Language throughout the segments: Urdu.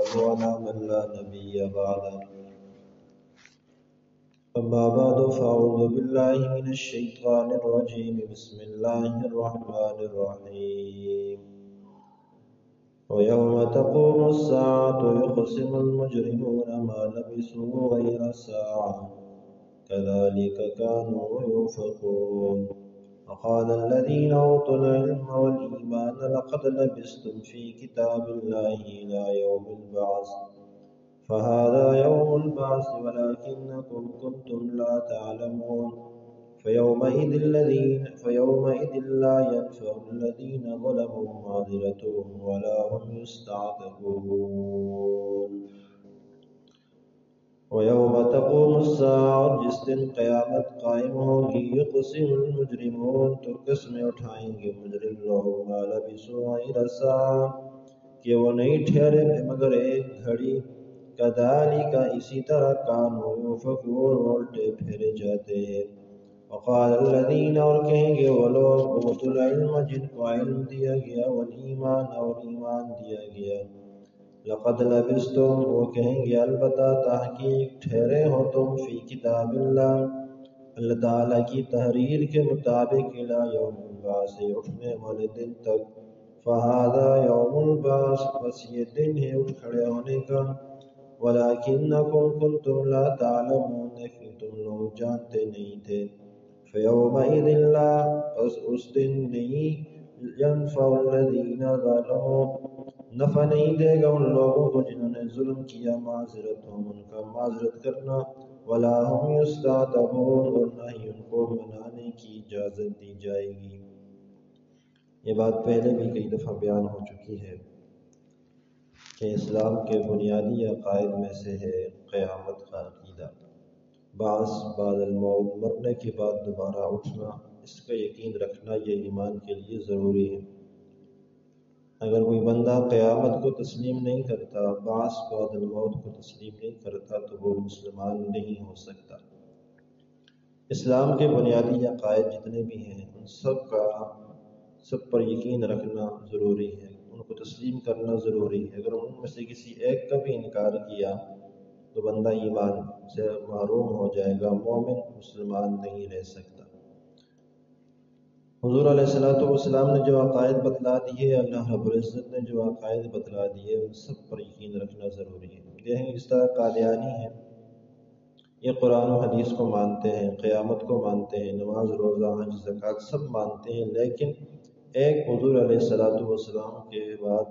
والسلام على من لا نبي بعده أما بعد فأعوذ بالله من الشيطان الرجيم بسم الله الرحمن الرحيم ويوم تقوم الساعة يقسم المجرمون ما لبثوا غير ساعة كذلك كانوا يؤفكون وقال الذين أوتوا العلم والإيمان لقد لبثتم في كتاب الله إلى يوم البعث فهذا يوم البعث ولكنكم كنتم لا تعلمون فيومئذ لا ينفع الذين ظلموا معذرتهم ولا هم يستعتبون ويوم تقوم الساعة جس دن قیامت قائم ہوگی یقسم المجرمون تو قسمیں اٹھائیں گے مجرم لوگ ما لبثوا غیر ساعة کہ وہ نہیں ٹھہرے مگر ایک گھڑی کذالک اسی طرح کانوا یؤفکون الٹے پھیرے جاتے ہیں وقال الذین اور کہیں گے وہ لوگ اوتوا العلم جن کو علم دیا گیا والایمان اور ایمان دیا گیا لقد لبثتم وہ کہیں گے البتہ تحقیق ٹھہرے ہو تم فی کتاب اللہ اللہ تعالیٰ کی تحریر کے مطابق الی یوم البعث اٹھنے والے دن تک فہذا یوم البعث بس یہ دن ہے اٹھ کھڑے ہونے کا ولیکنکم کنتم لا تعلمون لیکن تم لوگ جانتے نہیں تھے فیومئذ لا پس اس دن نہیں ینفع الذین ظلموا نفع نہیں دے گا ان لوگوں کو جنہوں نے ظلم کیا معذرتہم ان کا معذرت کرنا ولا هم یستعتبون اور نہ ہی ان کو منانے کی اجازت دی جائے گی۔ یہ بات پہلے بھی کئی دفعہ بیان ہو چکی ہے کہ اسلام کے بنیادی عقائد میں سے ہے قیامت کا عقیدہ، بعث بعد الموت، مرنے کے بعد دوبارہ اٹھنا، اس کا یقین رکھنا یہ ایمان کے لیے ضروری ہے۔ اگر کوئی بندہ قیامت کو تسلیم نہیں کرتا، بعث بعد الموت کو تسلیم نہیں کرتا تو وہ مسلمان نہیں ہو سکتا۔ اسلام کے بنیادی عقائد جتنے بھی ہیں ان سب پر یقین رکھنا ضروری ہے، ان کو تسلیم کرنا ضروری ہے۔ اگر ان میں سے کسی ایک کا بھی انکار کیا تو بندہ ایمان سے محروم ہو جائے گا، مومن مسلمان نہیں رہ سکتا۔ حضور علیہ السلام نے جو عقائد بتلا دیے، اللہ رب العزت نے جو عقائد بتلا دیے، ان سب پر یقین رکھنا ضروری ہے۔ دیکھیں جس طرح قادیانی ہیں، یہ قرآن و حدیث کو مانتے ہیں، قیامت کو مانتے ہیں، نماز روزہ حج زکوٰۃ سب مانتے ہیں، لیکن ایک حضور علیہ السلام کے بعد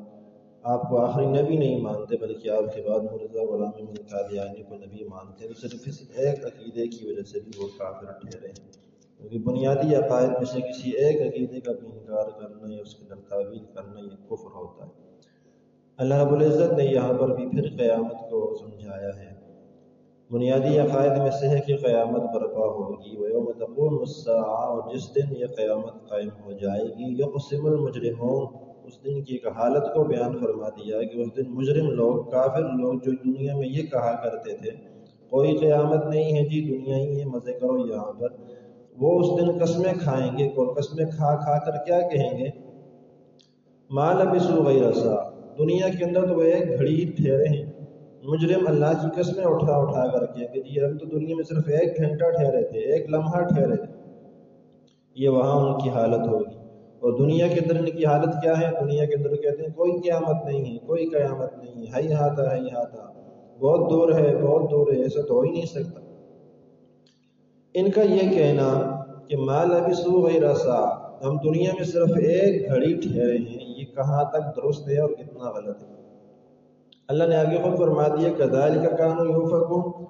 آپ کو آخری نبی نہیں مانتے، بلکہ آپ کے بعد مرزا غلام احمد قادیانی کو نبی مانتے ہیں۔ تو صرف اس ایک عقیدے کی وجہ سے بھی وہ کافر ٹھہرے ہیں، کیونکہ بنیادی عقائد میں سے کسی ایک عقیدے کا بھی انکار کرنا یا اس کے اندر تعویل کرنا یہ کفر ہوتا ہے۔ اللہ رب العزت نے یہاں پر بھی پھر قیامت کو سمجھایا ہے۔ بنیادی عقائد میں سے ہے کہ قیامت برپا ہوگی، وَيَوْمَ تَقُومُ السَّاعَةُ اور جس دن یہ قیامت قائم ہو جائے گی، يَقْسِمُ الْمُجْرِمُونَ اس دن کی ایک حالت کو بیان فرما دیا کہ اس دن مجرم لوگ، کافر لوگ جو دنیا میں یہ کہا کرتے تھے کوئی قیامت نہیں ہے جی، دنیا ہی ہے، مزے کرو یہاں پر، وہ اس دن قسمیں کھائیں گے اور قسمیں کھا کر کیا کہیں گے، مَا لَبِثُوا غَيْرَ سَاعَةٍ دنیا کے اندر تو وہ ایک گھڑی ٹھہرے ہیں۔ مجرم اللہ کی قسمیں اٹھا کر کے کہ جی ہم تو دنیا میں صرف ایک گھنٹہ ٹھہرے تھے، ایک لمحہ ٹھہرے تھے، یہ وہاں ان کی حالت ہوگی۔ اور دنیا کے اندر ان کی حالت کیا ہے؟ دنیا کے اندر کہتے ہیں کوئی قیامت نہیں ہے، کوئی قیامت نہیں ہے، ہی ہاتھا بہت دور ہے، بہت دور ہے، ایسا تو ہو ہی نہیں سکتا۔ ان کا یہ کہنا کہ ما لبثوا غیر ساعة ہم دنیا میں صرف ایک گھڑی ٹھہرے ہیں، یہ کہاں تک درست ہے اور کتنا غلط ہے؟ اللہ نے آگے خود فرما دیا کذالک کانوا یؤفکون،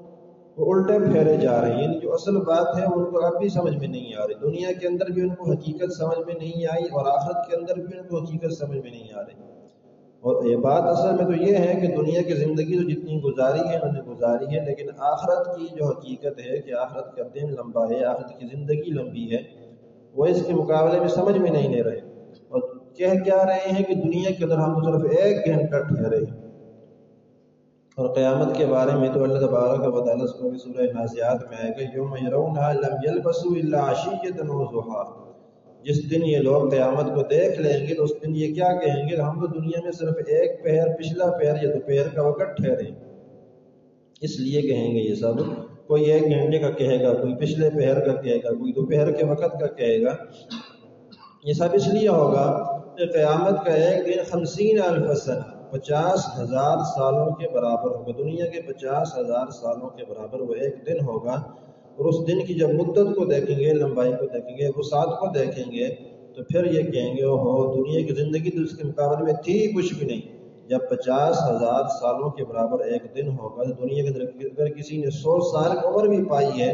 وہ الٹے پھیرے جا رہے ہیں، یعنی جو اصل بات ہے ان کو اب بھی سمجھ میں نہیں آ رہی، دنیا کے اندر بھی ان کو حقیقت سمجھ میں نہیں آئی اور آخرت کے اندر بھی ان کو حقیقت سمجھ میں نہیں آ رہی۔ اور یہ بات اصل میں تو یہ ہے کہ دنیا کی زندگی تو جتنی گزاری ہے انہوں نے گزاری ہے، لیکن آخرت کی جو حقیقت ہے کہ آخرت کا دن لمبا ہے، آخرت کی زندگی لمبی ہے، وہ اس کے مقابلے میں سمجھ میں نہیں لے رہے، اور کہہ کیا رہے ہیں کہ دنیا کے اندر ہم تو صرف ایک گھنٹہ ٹھہرے ہیں۔ اور قیامت کے بارے میں تو اللہ تبارک و تعالیٰ سورہ نازعات میں آئے گا یوم یرونہا لم یلبثوا الا عشیۃ وضحیٰ، جس دن یہ لوگ قیامت کو دیکھ لیں گے تو اس دن یہ کیا کہیں گے، ہم تو دنیا میں صرف ایک پہر، پچھلا پہر یا دوپہر کا وقت ٹھہرے، اس لیے کہیں گے یہ سب، کوئی 1 گھنٹے کا کہے گا، کوئی پچھلے پہر کا کہے گا، کوئی دوپہر کے وقت کا کہے گا۔ یہ سب اس لیے ہوگا کہ قیامت کا ایک دن 50,000 سنہ، 50,000 سالوں کے برابر ہوگا، دنیا کے 50,000 سالوں کے برابر وہ ایک دن ہوگا۔ اور اس دن کی جب مدت کو دیکھیں گے، لمبائی کو دیکھیں گے، وسعت کو دیکھیں گے، تو پھر یہ کہیں گے اوہو، دنیا کی زندگی تو اس کے مقابلے میں تھی کچھ بھی نہیں۔ جب 50,000 سالوں کے برابر ایک دن ہوگا تو دنیا کے اندر اگر کسی نے 100 سال عمر بھی پائی ہے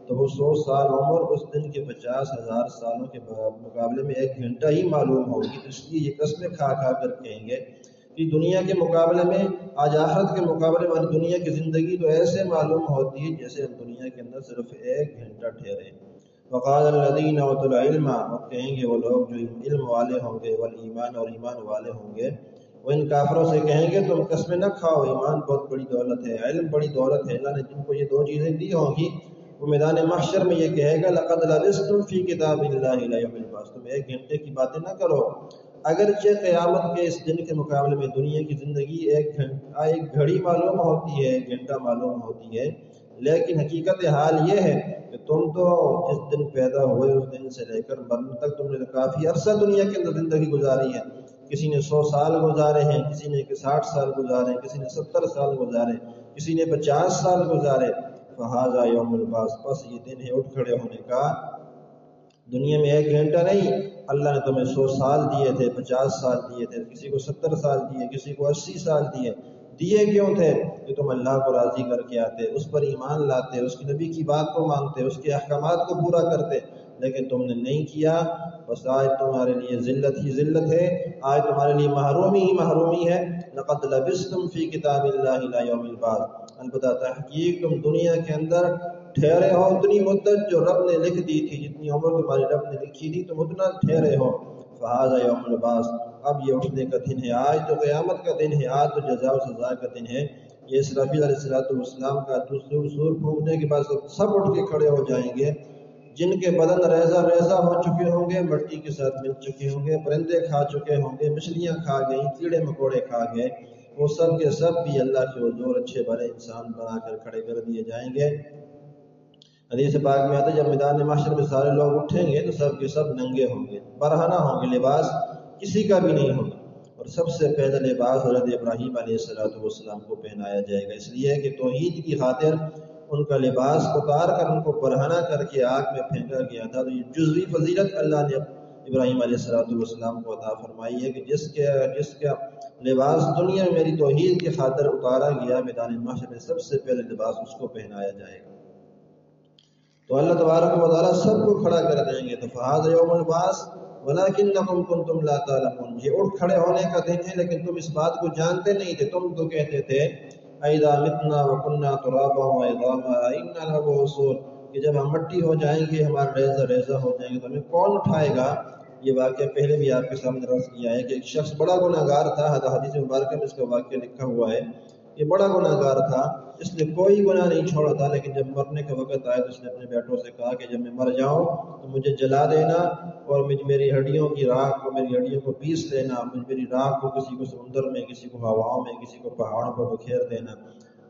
تو وہ 100 سال عمر اس دن کے 50,000 سالوں کے مقابلے میں 1 گھنٹہ ہی معلوم ہوگی۔ اس لیے یہ قسمیں کھا کھا کر کہیں گے کہ دنیا کے مقابلے میں، آج آخرت کے مقابلے میں دنیا کی زندگی تو ایسے معلوم ہوتی ہے جیسے ہم دنیا کے اندر صرف 1 گھنٹہ ٹھہرے۔ وقال الذین اوتوا العلم، اور کہیں گے وہ لوگ جو علم والے ہوں گے، والایمان، اور ایمان والے ہوں گے، وہ ان کافروں سے کہیں گے تم قسمیں نہ کھاؤ، ایمان بہت بڑی دولت ہے، علم بڑی دولت ہے، اللہ نے جن کو یہ 2 چیزیں دی ہوں گی وہ میدان محشر میں یہ کہے گا لقد لبثتم فی کتاب اللہ الی یوم البعث، تم 1 گھنٹے کی باتیں نہ کرو۔ اگرچہ قیامت کے اس دن کے مقابلے میں دنیا کی زندگی 1 گھڑی معلوم ہوتی ہے، 1 گھنٹہ معلوم ہوتی ہے، لیکن حقیقت حال یہ ہے کہ تم تو جس دن پیدا ہوئے اس دن سے لے کر مرنے تک تم نے کافی عرصہ دنیا کے اندر زندگی گزاری ہے۔ کسی نے 100 سال گزارے ہیں، کسی نے 60 سال گزارے ہیں، کسی نے 70 سال گزارے، کسی نے 50 سال گزارے۔ فہذا یوم البعث، بس یہ دن ہے اٹھ کھڑے ہونے کا۔ دنیا میں 1 گھنٹہ نہیں، اللہ نے تمہیں 100 سال دیے تھے، 50 سال دیے تھے، کسی کو 70 سال دیے، کسی کو 80 سال دیے کیوں تھے؟ کہ تم اللہ کو راضی کر کے آتے، اس پر ایمان لاتے، اس کی نبی کی بات کو مانتے، اس کے احکامات کو پورا کرتے، لیکن تم نے نہیں کیا۔ بس آج تمہارے لیے ذلت ہی ذلت ہے، آج تمہارے لیے محرومی ہی محرومی ہے۔ لقد لبثتم فی کتاب اللہ الی یوم البعث، البتہ تحقیق تم دنیا کے اندر ٹھہرے ہو اتنی مدت جو رب نے لکھ دی تھی، جتنی عمر تمہاری رب نے لکھی تھی تم اتنا ٹھہرے ہو۔ فہذا یوم البعث، اب یہ اٹھنے کا دن ہے، آج تو قیامت کا دن ہے، آج تو جزا و سزا کا دن ہے۔ یہ اسرافیل علیہ السلام کا سور پھونکنے کے بعد سب اٹھ کے کھڑے ہو جائیں گے، جن کے بدن ریزہ ریزہ ہو چکے ہوں گے، مٹی کے ساتھ مل چکے ہوں گے، پرندے کھا چکے ہوں گے، مچھلیاں کھا گئیں، کیڑے مکوڑے کھا گئے، وہ سب کے سب بھی اللہ کے حضور اچھے بھلے انسان بنا کر کھڑے کر دیے جائیں گے۔ حدیث پاک میں آتا ہے جب میدان محشر میں سارے لوگ اٹھیں گے تو سب کے سب ننگے ہوں گے، برہنہ ہوں گے، لباس کسی کا بھی نہیں ہوگا، اور سب سے پہلا لباس حضرت ابراہیم علیہ السلام کو پہنایا جائے گا، اس لیے کہ توحید کی خاطر ان کا لباس اتار کر ان کو برہنہ کر کے آگ میں پھینکا گیا تھا۔ تو یہ جزوی فضیلت اللہ نے ابراہیم علیہ السلام کو عطا فرمائی ہے کہ جس کا لباس دنیا میں میری توحید کی خاطر اتارا گیا، میدان محشر میں سب سے پہلے لباس اس کو پہنایا جائے گا۔ تو اللہ تبارک و تعالیٰ سب کو کھڑا کر دیں گے۔ تو فہذا یوم البعث ولکنکم کنتم لا تعلمون، یہ اٹھ کھڑے ہونے کا دن ہے لیکن تم اس بات کو جانتے نہیں تھے، تم تو کہتے تھے اذا متنا وکنا ترابا وعظاما انا لمبعوثون، کہ جب ہم مٹی ہو جائیں گے، ہمارے ریزہ ریزہ ہو جائیں گے تو ہمیں کون اٹھائے گا؟ یہ واقعہ پہلے بھی آپ کے سامنے رد کیا ہے کہ ایک شخص بڑا گناہ گار تھا، حدیث مبارکہ میں اس کا واقعہ لکھا ہوا ہے، یہ بڑا گناہ گار تھا، اس نے کوئی گناہ نہیں چھوڑا تھا، لیکن جب مرنے کا وقت آیا تو اس نے اپنے بیٹوں سے کہا کہ جب میں مر جاؤں تو مجھے جلا دینا، اور میری ہڈیوں کی راکھ کو، میری ہڈیوں کو پیس لینا، میری راکھ کو کسی کو سمندر میں، کسی کو ہواؤں میں، کسی کو پہاڑوں پر بکھیر دینا۔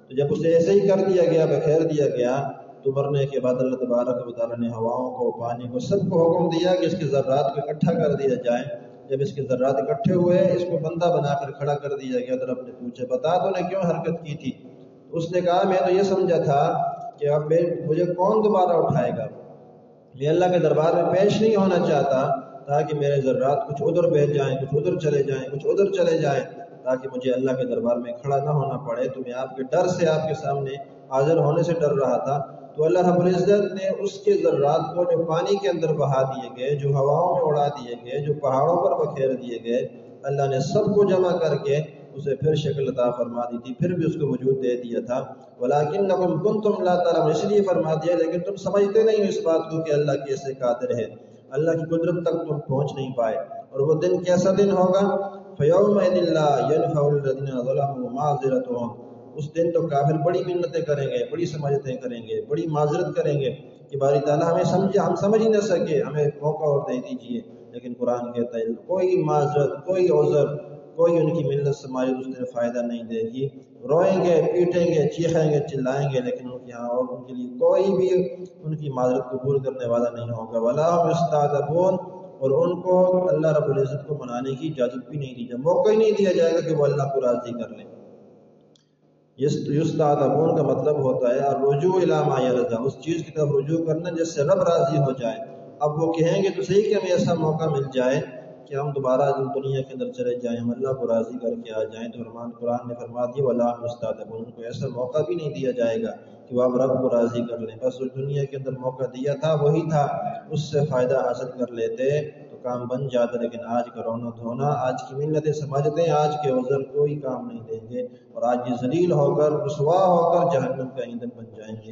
تو جب اسے ایسے ہی کر دیا گیا، بکھیر دیا گیا، تو مرنے کے بعد اللہ تبارک و تعالیٰ نے ہواؤں کو، پانی کو، سب کو حکم دیا کہ اس کے ذرات کو اکٹھا کر دیا جائے۔ جب اس کے ذرات اکٹھے ہوئے، اس کو بندہ بنا کر کھڑا کر دیا گیا، تو رب نے پوچھا بتا تو نے کیوں حرکت کی تھی؟ تو اس نے کہا میں تو یہ سمجھا تھا کہ اب مجھے کون دوبارہ اٹھائے گا، میں اللہ کے دربار میں پیش نہیں ہونا چاہتا تاکہ میرے ذرات کچھ ادھر بہہ جائیں، کچھ ادھر چلے جائیں، کچھ ادھر چلے جائیں، تاکہ مجھے اللہ کے دربار میں کھڑا نہ ہونا پڑے۔ تو میں آپ کے ڈر سے، آپ کے سامنے حاضر ہونے سے ڈر رہا تھا۔ تو اللہ رب العزت نے اس کے ذرات کو جو پانی کے اندر بہا دیے گئے، جو ہواؤں میں اڑا دیے گئے، جو پہاڑوں پر بکھیر دیے گئے، اللہ نے سب کو جمع کر کے اسے پھر شکل عطا فرما دی تھی، پھر بھی اس کو وجود دے دیا تھا۔ وَلَكِنَّكُمْ كُنْتُمْ لَا تَعْلَمُونَ، اس لیے فرما دیا لیکن تم سمجھتے نہیں ہو اس بات کو کہ اللہ کیسے قادر ہے، اللہ کی قدرت تک تم پہنچ نہیں پائے۔ اور وہ دن کیسا دن ہوگا؟ فَيَوْمَئِذٍ لَا يَنْفَعُ الَّذِينَ ظَلَمُوا مَعْذِرَتُهُمْ، اس دن تو کافر بڑی منتیں کریں گے، بڑی سمجھتیں کریں گے، بڑی معذرت کریں گے کہ کہ باری تعالیٰ ہم سمجھ ہی نہ سکے، ہمیں موقع اور دے دیجئے، لیکن قرآن کہتا ہے کوئی معذرت، کوئی عذر، کوئی ان کی ملت سے مایوس نے فائدہ نہیں دے گی۔ روئیں گے، پیٹیں گے، چیخیں گے، چلائیں گے، لیکن ان کے یہاں اور ان کے لیے کوئی بھی ان کی معذرت قبول کرنے والا نہیں ہوگا۔ وَلَا هُمْ يُسْتَعْتَبُونَ، اور ان کو اللہ رب العزت کو منانے کی اجازت بھی نہیں دی جائے، موقع ہی نہیں دیا جائے گا کہ وہ اللہ کو راضی کر لیں۔ یستعتبون کا مطلب ہوتا ہے الرجوع الی ما یرضی، اس چیز کی طرف رجوع کرنا جس سے رب راضی ہو جائے۔ اب وہ کہیں گے تو صحیح کہ ہمیں ایسا موقع مل جائے کہ ہم دوبارہ دنیا کے اندر چلے جائیں، ہم اللہ کو راضی کر کے آ جائیں، تو قرآن نے فرما دیا وَلَا هُمْ يُسْتَعْتَبُونَ، ان کو ایسا موقع بھی نہیں دیا جائے گا کہ وہ اب رب کو راضی کر لیں۔ بس اس دنیا کے اندر موقع دیا تھا وہی تھا، اس سے فائدہ حاصل کر لیتے تو کام بن جاتا، لیکن آج کا رونا دھونا، آج کی ملتیں سمجھتے ہیں آج کے عذر کوئی کام نہیں دیں گے، اور آج یہ ذلیل ہو کر رسوا ہو کر جہنم کا ایندھن بن جائیں گے۔